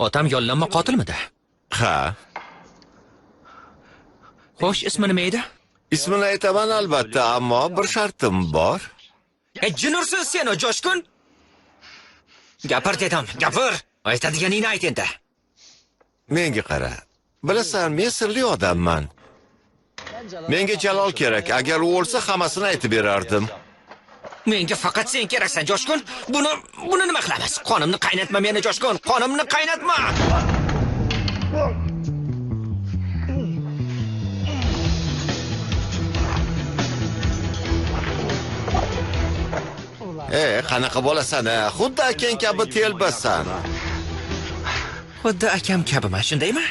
Otam yollanma qotilmidi? Ha. Xo'sh, ismi nima edi? Ismini aytaman albatta, ammo bir shartim bor. Jinursiz sen o Joshkun? Gapir dedim, gapir. Aytadiganingni ayt endi. Menga qara. Bilasan, men sirli odamman. Menga Jalol kerak. Agar u o'lsa, hammasini aytib berardim. Menga faqat sen keraksan, Joshkun. Buni nima qilamiz? Qonimni qaynatma meni, Joshkun. Qonimni qaynatma. Qanaqa bo'lasan, xuddi akang kabi telbasan. Xuddi akam kabiman, shundaymi?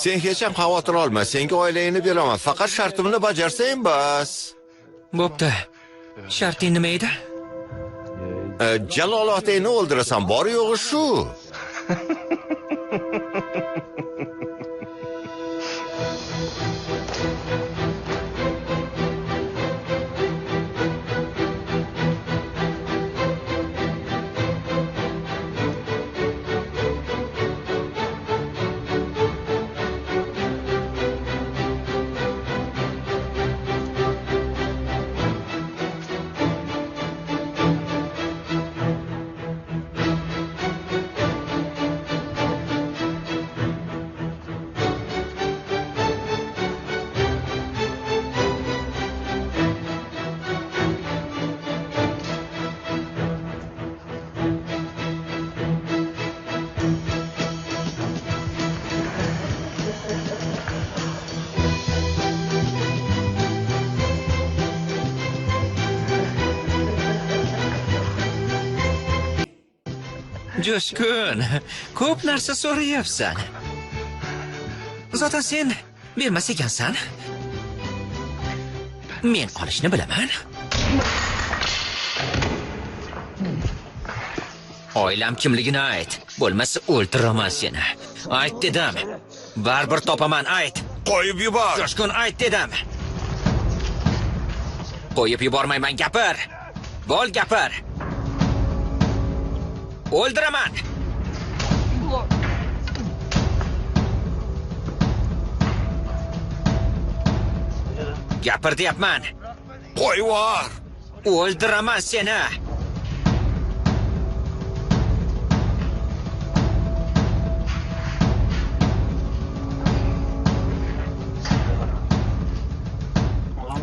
Sen hech ham xavotir olma. Senga oilangni beraman. Faqat shartimni bajarsang bas. Bo'pti. Sharting nima edi? Jalol otangni o'ldirasan, bor yo'g'i shu. Joshkun, ko'p narsa so'rayapsan. Zotan sen bermas ekansan. Men olishni bilaman. Oilam kimligini ayt. Bo'lmasa o'ldiraman seni. Ayt dedim. Baribir topaman, ayt. Qo'yib yubor. Joshkun, ayt dedim. Qo'yib yubormayman, gapir. Bo'l, gapir. O'ldiraman. Gapir deyapman. Qo'yib yubor. O'ldiraman seni.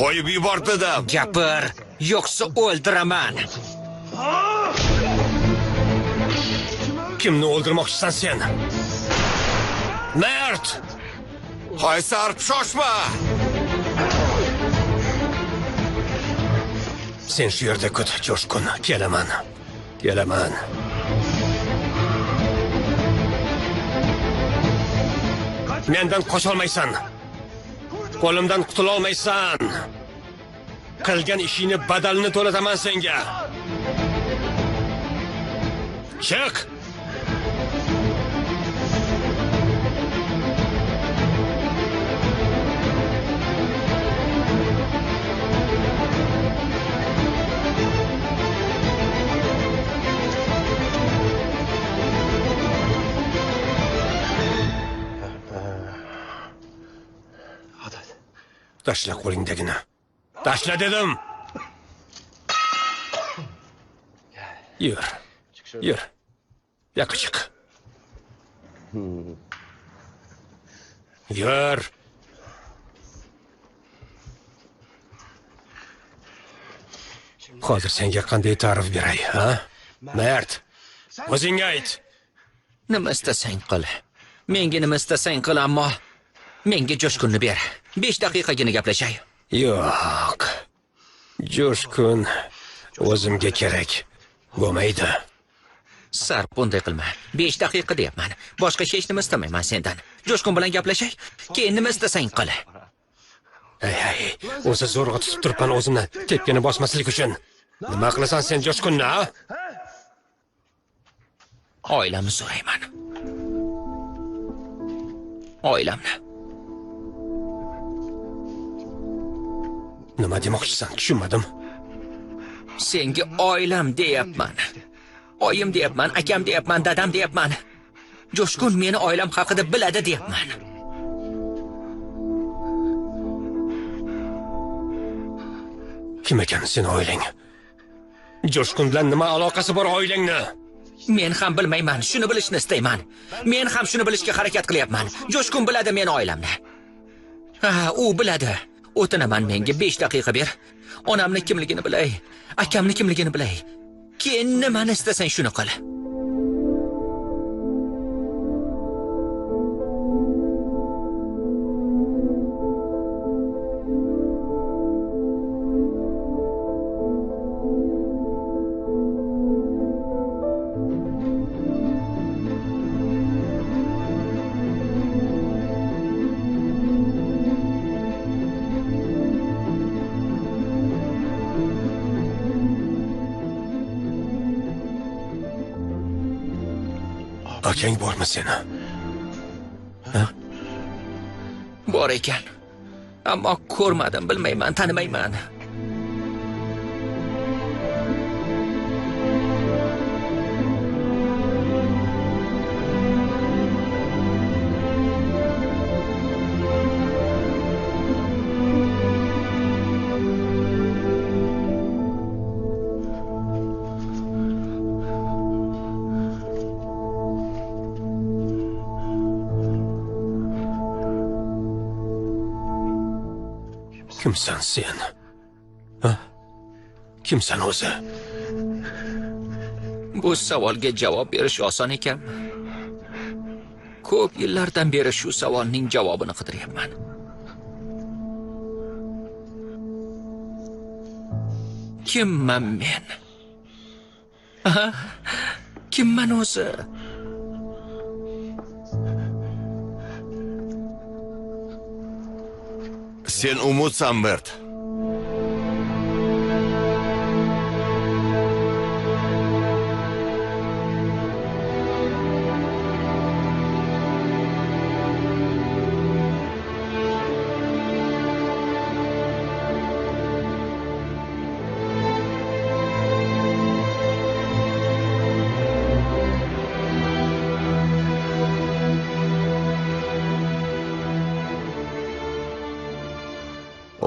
Qo'yib yubor dedim. Gapir, yo'qsa o'ldiraman. Kimni o'ldirmoqchisan sen? Mert! Qaysar, shoshma. Sen shu yerda kut, Joshkun. Kelaman. Kelaman. Mendan qocholmaysan. Qo'limdan qutula olmaysan. Qilgan ishingni badalini to'lataman senga. Chiq! Tashla qo'lingdagini. Tashla dedim. Yur. Yur. Yoqqa chiq. Yur. Hozir senga qanday ta'rif beray, ha? Mard. O'zing ayt. Nima istasang qil. Menga nima istasang qil, ammo menga Jo'shkunni ber. 5 daqiqagina gaplashay. Yo'q. Jo'shkun o'zimga kerak. Bo'lmaydi. Sarp, bunday qilma. 5 daqiqa deyapman. Boshqa hech nima istamayman sendan. Jo'shkun bilan gaplashay. Keyin nima istasang qil. Ey, o'zi zo'rg'a tutib turibman o'zimni tepkini bosmaslik uchun. Nima qilasan sen Jo'shkunni, ha? Oilamni so'rayman. Oilamni. Nima demoqchisan? Tushunmadim. Senga oilam deyapman. Oyim deyapman, akam deyapman, dadam deyapman. Jo'shkun meni oilam haqida biladi deyapman. Kim ekan sen oilang? Jo'shkun bilan nima aloqasi bor oilangni? Men ham bilmayman, shuni bilishni istayman. Men ham shuni bilishga harakat qilyapman. Jo'shkun biladi meni oilamni. Ha, u biladi. O'tinaman, menga 5 daqiqa ber. Onamni kimligini bilay, akamni kimligini bilay. Keyin nimani istasang shuni qil. Akang bormi seni? Bor ekan. Ammo ko'rmadim, bilmayman, tanimayman. Kimsan sen? Ha? Kimsan o'zi? Bu savolga javob berish oson ekanmi? Ko'p yillardan beri shu savolning javobini qidiryapman. Kimman men? Ha? Kimman o'zi? Sen umudsan, Bert.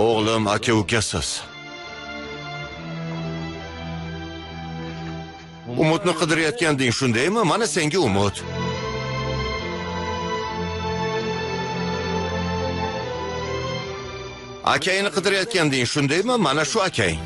O'g'lim, aka-ukasiz. Umudni qidirayotganding shundaymi? Mana senga umid. Akangni qidirayotganding shundaymi? Mana shu akang.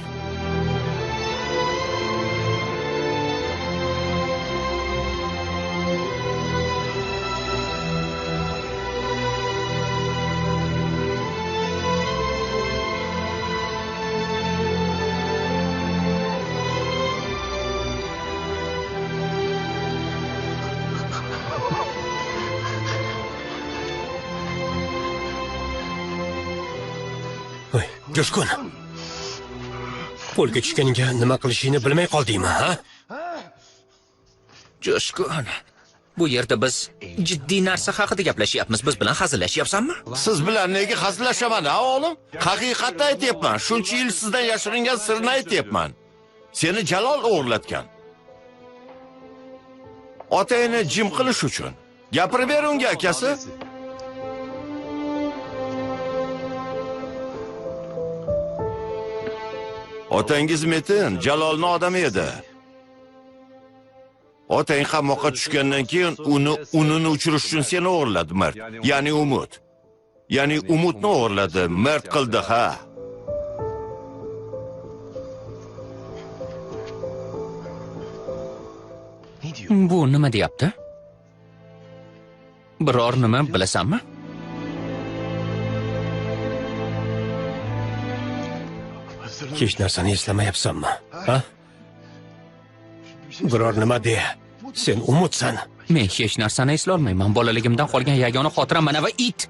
Jo'shkun. Qo'lga tushganiga nima qilishingni bilmay qoldingmi, ha? Joshkun, bu yerda biz jiddiy narsa haqida gaplashyapmiz. Biz bilan hazillashyapsanmi? Siz bilan nega hazillashaman, ha o'g'lim? Haqiqatni aytyapman. Shuncha yil sizdan yashiringan sirni aytyapman. Seni Jalol o'g'irlatgan. Otangni jim qilish uchun. Gapirib ber unga, akasi. Otangiz Metin Jalolning odami edi. Otang qamoqqa tushgandan keyin unini uchirish uchun seni o'g'irladi, Mert. Ya'ni Umut. Ya'ni Umutni o'g'irladi, Mert qildi, ha. Bu nima deyapti? Biror nima bilasanmi? Hech narsani eslamayapsanmi, ha? Biror nima de. Sen Umutsan. Men hech narsani eslolmayman. Bolaligimdan qolgan yagona xotiram mana va it.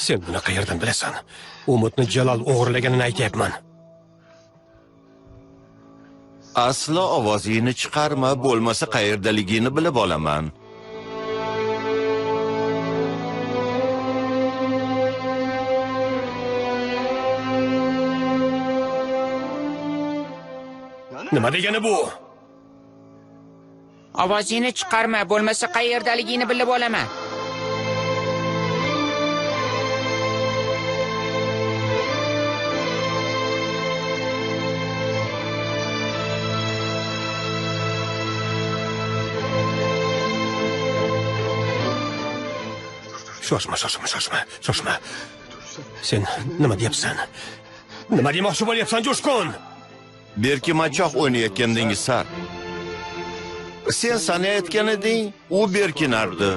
Sen buni qayerdan bilasan? Umutni Jalol o'g'irlaganini aytayapman. Aslo ovozingni chiqarma, bo'lmasa qayerdaligini bilib olaman. Nima degani bu? Ovozingni chiqarma, bo'lmasa qayerdaligini bilib olaman. Shoshma. Sen nima deyapsan? Nima demoqchi bo'lyapsan, Jo'shqun? Berki machoq o'ynayotgandingiz sar. Sen sanayotgan eding, u berkinardi.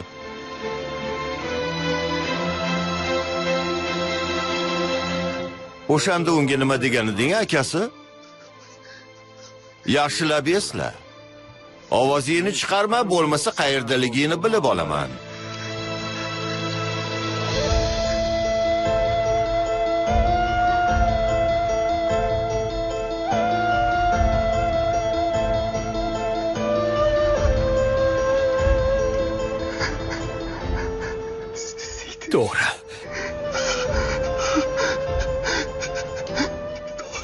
O'shanda unga nima degan eding, akasi? Yaxshilab esla. Ovozingni chiqarma, bo'lmasa qayerdaligini bilib olaman.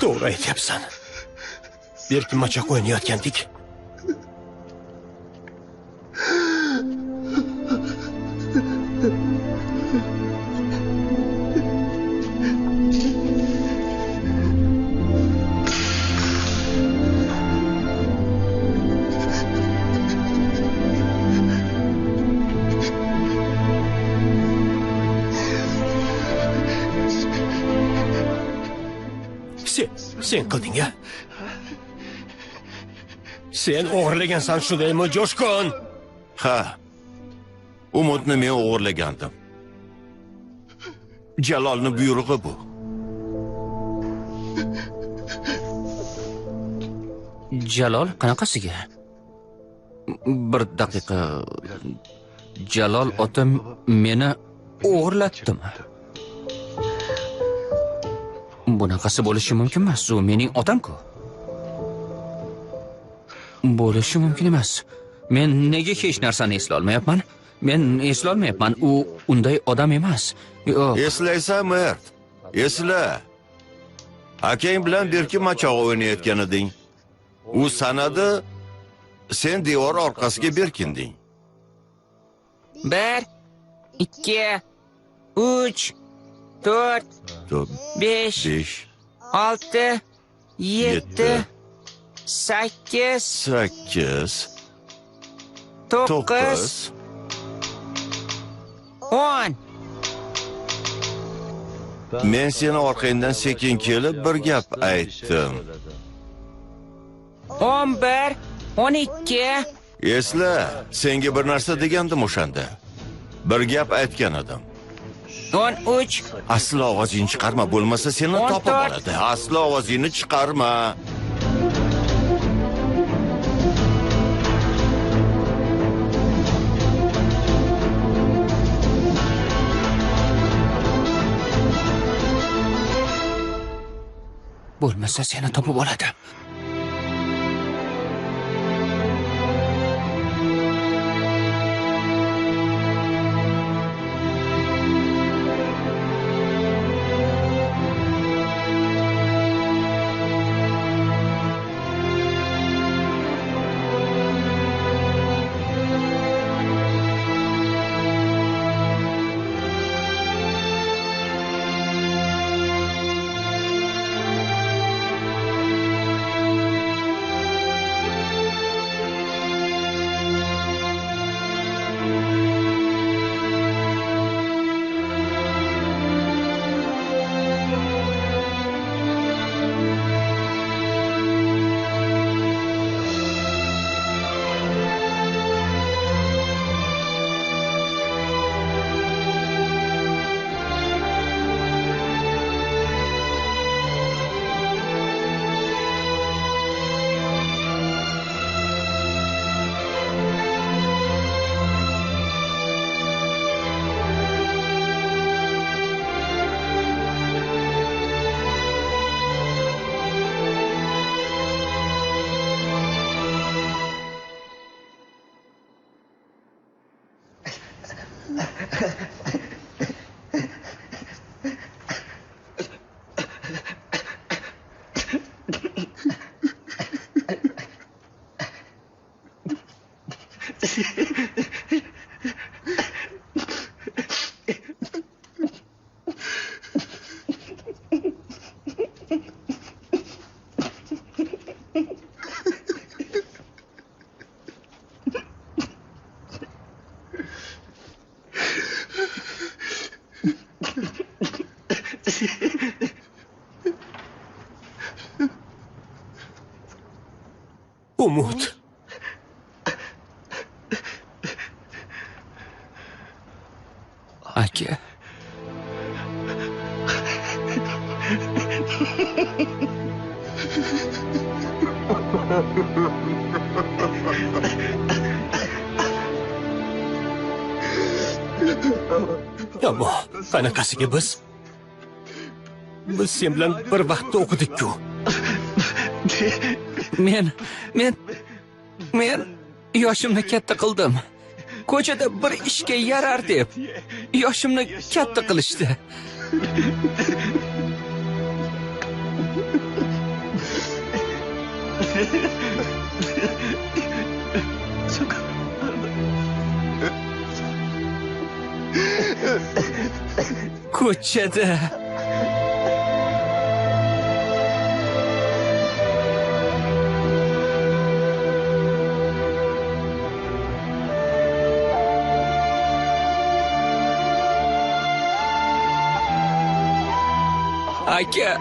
To'g'ri aytyapsan. Berki machoq o'ynayotgandik. Sen qilding-a? Sen o'g'irlagansan, shundaymi, Jo'shqun? Ha. Umutni men o'g'irlagandim. Jalolning buyrug'i bu. Jalol qanaqasiga? Bir daqiqa. Jalol otam meni o'g'irlatdimi? Bunaqasi bo'lishi mumkin emas. U mening otam-ku. Bo'lishi mumkin emas. Men nega hech narsani esla olmayapman? Men esla olmayapman. U unday odam emas. Eslaysan, Mert. Esla. Akang bilan berki machoq o'ynayotgan eding. U sanadi, sen devor orqasiga berkinding. 1 2 3 4 5 6 7 8 9 10. Men seni orqangdan sekin kelib bir gap aytdim. 11 12. Esla, senga bir narsa degandim o'shanda. Bir gap aytgan edim. 13. Aslo ovozingni chiqarma, bo'lmasa seni 14. topib oladi. Aslo ovozingni chiqarma. Bo'lmasa seni topib oladi. Umut. Aka. Ammo qanaqasiga biz sen bilan bir vaqtda o'qidik-ku. Men yoshimni katta qildim. Ko'chada bir ishga yarar deb yoshimni katta qilishdi. Ko'chada aka.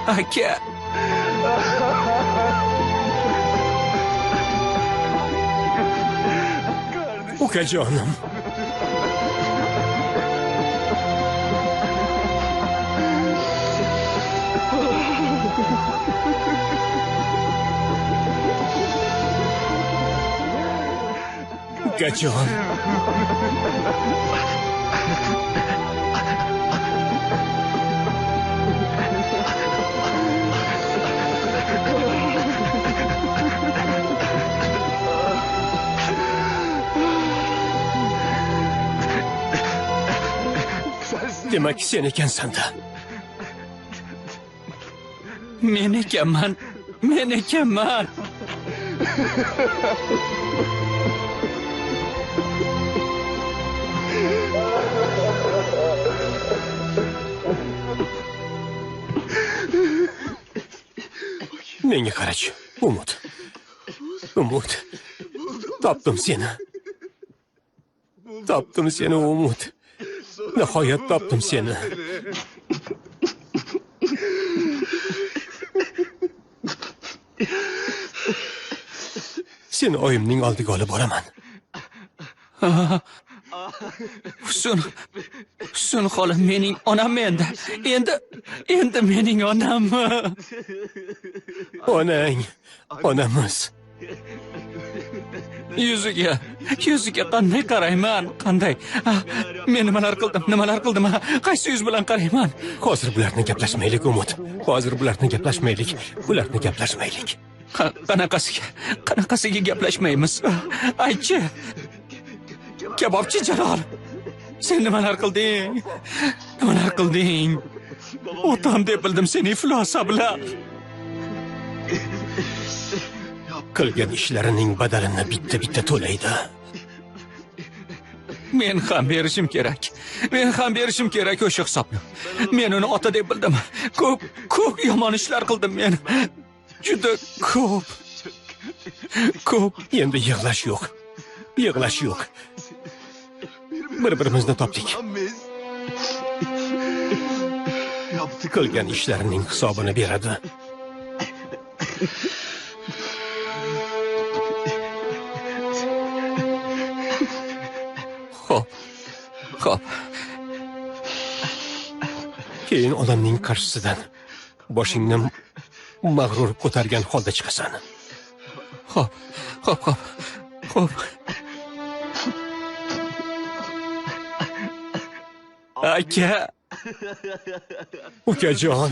Aka. Ukajonim. Ukajon. Demak sen ekansan-da. Men ekanman. Menga qarachi, Umut. Topdim seni. Umut. Nihoyat topdim seni. Seni oyimning oldiga olib boraman. Husn xola mening onam endi. Endi mening onam. Onang, onamiz. Yuziga qanday qarayman? Qanday? Men nimalar qildim? Qaysi yuz bilan qarayman? Hozir bularni gaplashmaylik, Umid. Hozir bularni gaplashmaylik. Qanaqasiga gaplashmaymiz? Aytchi. Kabobchi Jalol. Sen nimalar qilding? Otam deb bildim seni iflos bilan. Qilgan ishlarining badalini bitta to'laydi. Men ham berishim kerak o'sha hisobni. Men uni ota deb bildim. Ko'p yomon ishlar qildim men. Juda ko'p. Endi yig'lash yo'q. Bir-birimizni topdik. Qilgan ishlarining hisobini beradi. Xo'p. Keyin onamning qarshisidan boshingni mag'rur ko'targan holda chiqasan. Xo'p. Aka. Ukajon.